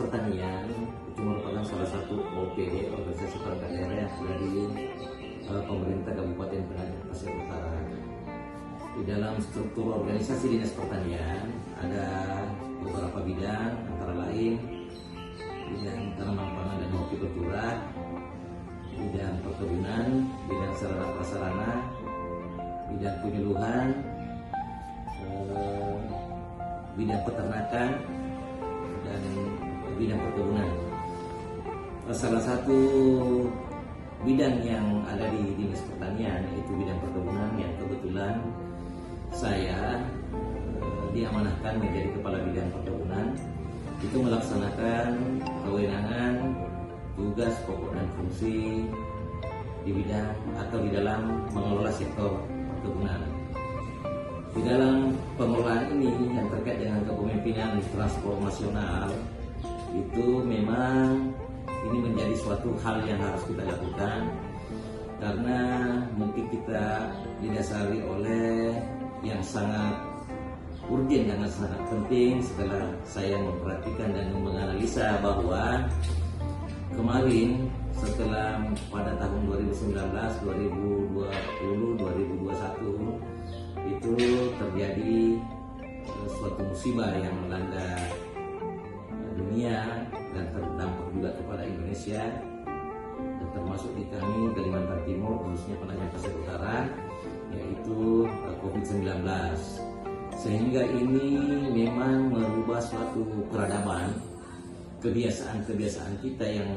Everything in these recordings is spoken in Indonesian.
Pertanian itu merupakan salah satu OPD, organisasi perangkat daerah yang ada di pemerintah Kabupaten Penajam Pasir Utara. Di dalam struktur organisasi Dinas Pertanian ada beberapa bidang, antara lain bidang tanaman pangan dan hortikultura, bidang perkebunan, bidang sarana prasarana, bidang penyuluhan, bidang peternakan, dan bidang perkebunan. Salah satu bidang yang ada di Dinas Pertanian yaitu bidang perkebunan, yang kebetulan saya diamanahkan menjadi kepala bidang perkebunan, itu melaksanakan kewenangan, tugas, pokok dan fungsi di bidang atau di dalam mengelola sektor perkebunan. Di dalam pengelolaan ini yang terkait dengan kepemimpinan transformasional, itu memang ini menjadi suatu hal yang harus kita lakukan, karena mungkin kita didasari oleh yang sangat urgen dan sangat penting setelah saya memperhatikan dan menganalisa bahwa kemarin setelah pada tahun 2019, 2020, 2021 itu terjadi suatu musibah yang melanda dunia dan terdampak juga kepada Indonesia, dan termasuk di kami Kalimantan Timur, khususnya Penajam Pasir Utara, yaitu COVID-19. Sehingga ini memang merubah suatu peradaban, kebiasaan-kebiasaan kita yang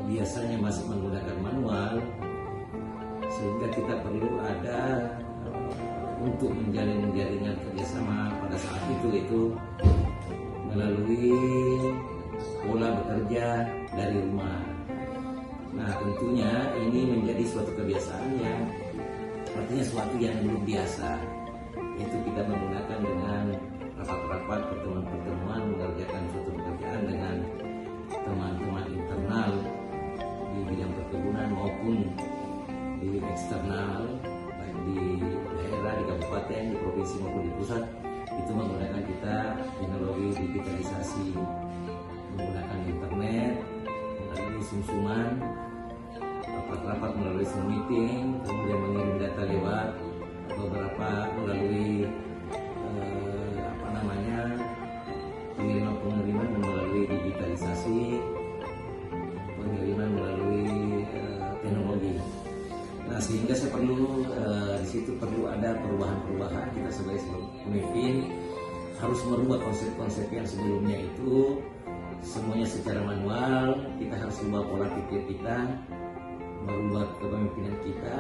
biasanya masih menggunakan manual, sehingga kita perlu ada untuk menjalin jaringan kerjasama pada saat itu melalui pola bekerja dari rumah. Nah, tentunya ini menjadi suatu kebiasaan yang artinya suatu yang belum biasa, yaitu kita menggunakan dengan rapat-rapat, pertemuan-pertemuan, mengerjakan suatu pekerjaan dengan teman-teman internal di bidang perkebunan maupun di eksternal, baik di daerah, di kabupaten, di provinsi maupun di pusat, itu menggunakan kita teknologi digitalisasi, menggunakan internet, melalui sumsuman, rapat-rapat melalui Zoom meeting, kemudian mengirim data lewat beberapa melalui pengiriman melalui digitalisasi, pengiriman melalui teknologi. Nah, sehingga saya perlu di situ perlu ada perubahan-perubahan. Kita sebagai pemimpin harus merubah konsep-konsep yang sebelumnya itu semuanya secara manual. Kita harus merubah pola pikir kita, merubah kepemimpinan kita,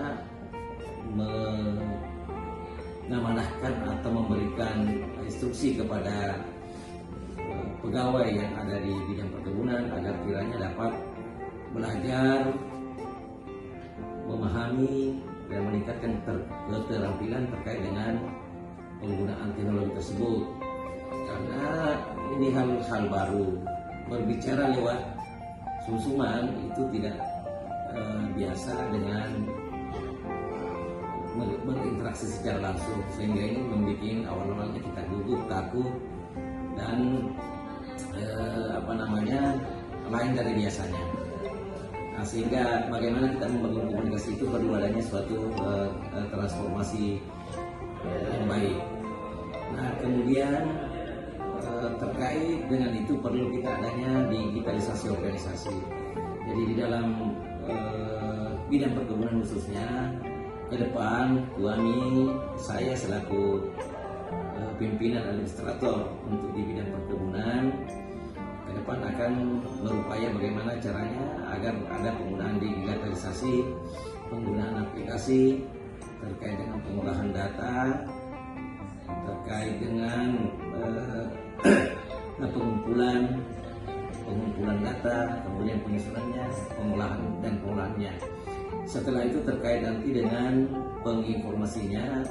mengamanahkan atau memberikan instruksi kepada pegawai yang ada di bidang perkebunan agar kiranya dapat belajar, memahami dan meningkatkan keterampilan terkait dengan penggunaan teknologi tersebut. Karena ini hal baru, berbicara lewat sumsuman itu tidak biasa dengan berinteraksi secara langsung, sehingga ini membuat awal-awalnya kita gugup, takut, dan lain dari biasanya. Nah, sehingga bagaimana kita membangun komunikasi itu perlu adanya suatu transformasi yang baik. Nah, kemudian terkait dengan itu perlu kita adanya digitalisasi organisasi. Jadi di dalam bidang perkebunan khususnya, ke depan saya selaku pimpinan administrator untuk di bidang perkebunan, ke depan akan berupaya bagaimana caranya agar ada penggunaan digitalisasi, penggunaan aplikasi terkait dengan pengolahan data, terkait dengan pengumpulan data, kemudian penyusunannya, pengolahan dan pengolahannya. Setelah itu terkait nanti dengan penginformasinya,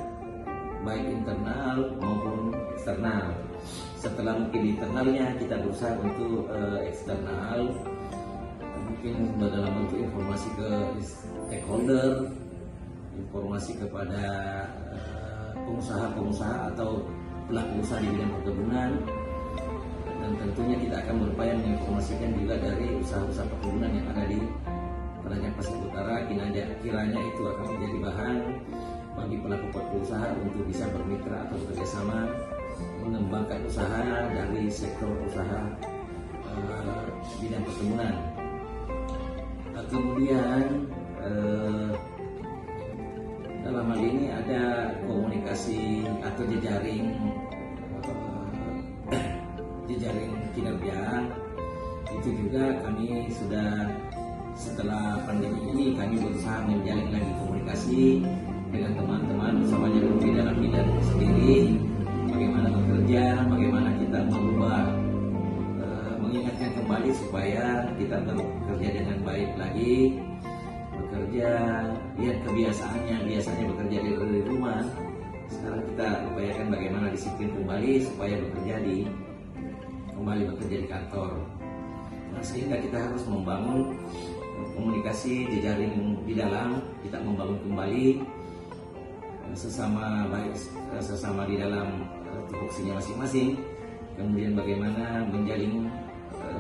baik internal maupun eksternal. Setelah mungkin di internalnya kita berusaha untuk eksternal, mungkin dalam bentuk informasi ke stakeholder, informasi kepada pengusaha-pengusaha atau pelaku usaha di bidang perkebunan, Dan tentunya kita akan berupaya menginformasikan juga dari usaha-usaha perkebunan yang ada di Penajam Pasir Utara, kiranya itu akan menjadi bahan bagi pelaku usaha untuk bisa bermitra atau bekerjasama mengembangkan usaha dari sektor usaha bidang perkebunan. Kemudian dalam hal ini ada komunikasi atau jejaring kinerja. Itu juga kami sudah, setelah pandemi ini kami berusaha menjalin lagi komunikasi dengan teman-teman bersama jalur di dalam bidang sendiri, bagaimana bekerja, bagaimana kita mengubah, mengingatkan kembali supaya kita bekerja dengan baik lagi, bekerja, lihat kebiasaannya, biasanya bekerja di rumah, sekarang kita upayakan bagaimana disiplin kembali supaya kembali bekerja di kantor. Nah, sehingga kita harus membangun komunikasi jejaring di dalam, kita membangun kembali sesama di dalam tupoksinya masing-masing. Kemudian bagaimana menjalin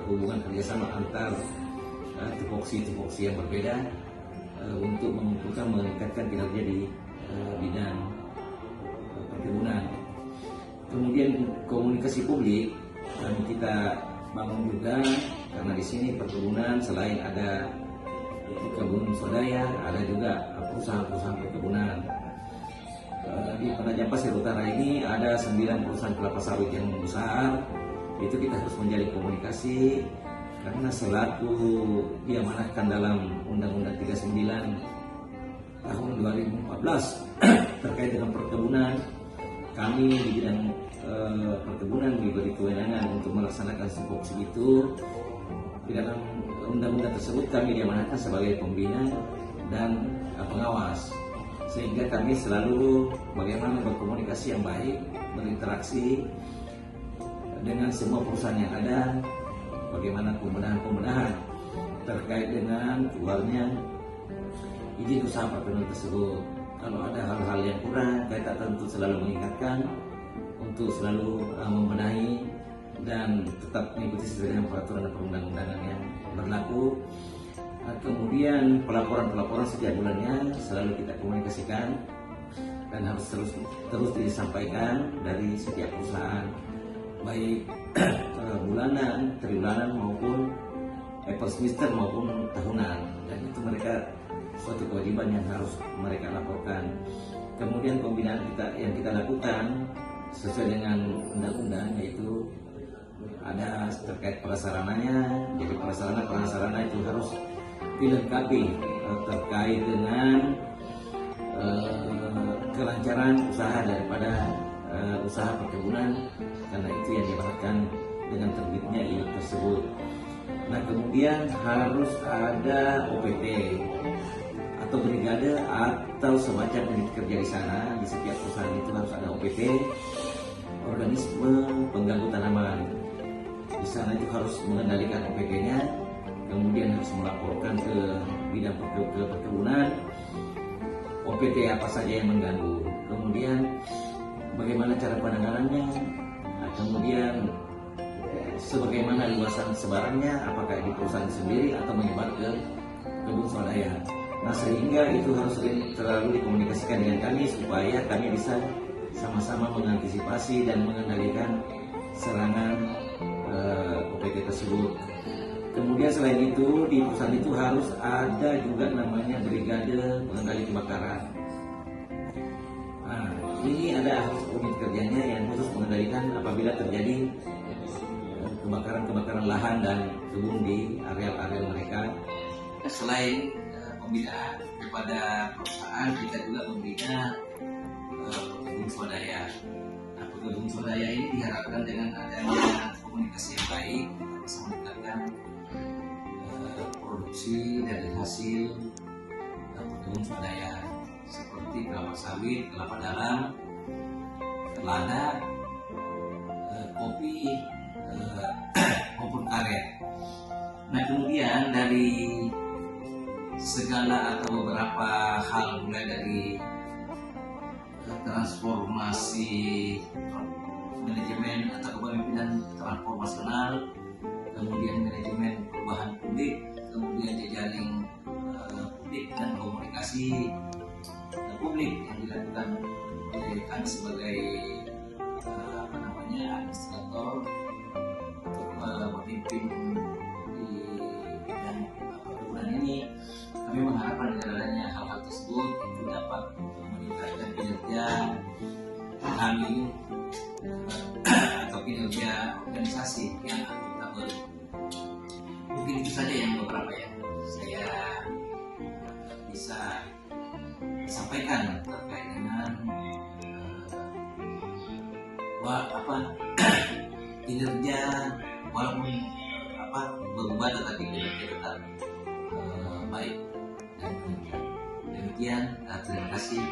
hubungan kerjasama antar tupoksi yang berbeda untuk meningkatkan kinerja di bidang perkebunan. Kemudian komunikasi publik kita bangun juga, karena di sini perkebunan selain ada kebun swadaya, ada juga perusahaan-perusahaan perkebunan. Di Penajam Pasir Utara ini ada 9 perusahaan kelapa sawit yang besar. Itu kita harus menjalin komunikasi, karena selaku diamanahkan dalam Undang-Undang 39 tahun 2014 terkait dengan perkebunan, kami di bidang perkebunan diberi kewenangan untuk melaksanakan tupoksi itu. Di dalam undang-undang tersebut kami diamanahkan sebagai pembina dan pengawas, sehingga kami selalu bagaimana berkomunikasi yang baik, berinteraksi dengan semua perusahaan yang ada, bagaimana pembenahan terkait dengan keluarnya izin usaha perkebunan tersebut. Kalau ada hal-hal yang kurang, kita tentu selalu mengingatkan untuk selalu membenahi dan tetap mengikuti sesuai dengan peraturan dan perundang-undangan yang berlaku. Kemudian pelaporan setiap bulannya selalu kita komunikasikan dan harus terus disampaikan dari setiap perusahaan, baik bulanan, tribulanan maupun per semester maupun tahunan, dan itu mereka suatu kewajiban yang harus mereka laporkan. Kemudian pembinaan yang kita lakukan sesuai dengan undang-undang, yaitu ada terkait prasarananya. Jadi prasarana itu harus dilengkapi terkait dengan kelancaran usaha daripada usaha perkebunan, karena itu yang diibaratkan dengan terbitnya izin tersebut. Nah, kemudian harus ada OPT atau brigade atau semacam unit kerja di sana. Di setiap perusahaan itu harus ada OPT, organisme pengganggu tanaman. Di sana itu harus mengendalikan OPT-nya, kemudian harus melaporkan ke bidang perkebunan OPT apa saja yang mengganggu, kemudian bagaimana cara penanganannya, nah, kemudian sebagaimana luasan sebarannya, apakah di perusahaan sendiri atau menyebar ke kebun swadaya. Nah, sehingga itu harus terlalu dikomunikasikan dengan kami supaya kami bisa sama-sama mengantisipasi dan mengendalikan serangan OPT tersebut. Kemudian selain itu di perusahaan itu harus ada juga namanya brigade pengendali kebakaran. Nah, ini ada unit kerjanya yang khusus mengendalikan apabila terjadi kebakaran lahan dan kebun di areal-areal mereka. Selain pembinaan kepada perusahaan, kita juga membina kebun swadaya. Nah, kebun swadaya ini diharapkan dengan adanya komunikasi yang baik bisa meningkatkan produksi dari hasil kebun swadaya seperti kelapa sawit, kelapa dalam, lada, kopi maupun karet. Nah, kemudian dari segala atau beberapa hal, mulai dari transformasi manajemen atau kepemimpinan transformasional, kemudian manajemen perubahan publik, kemudian jejaring publik dan komunikasi publik yang dilakukan oleh kami sebagai administrator untuk memimpin di bidang perkebunan ini. Kami mengharapkan dengan adanya hal-hal tersebut itu dapat meningkatkan kinerja kami atau kinerja organisasi yang akuntabel. Mungkin itu saja yang beberapa yang saya bisa sampaikan terkait dengan kinerja, walaupun berubah tetapi kinerja tetap baik. Dan demikian, terima kasih.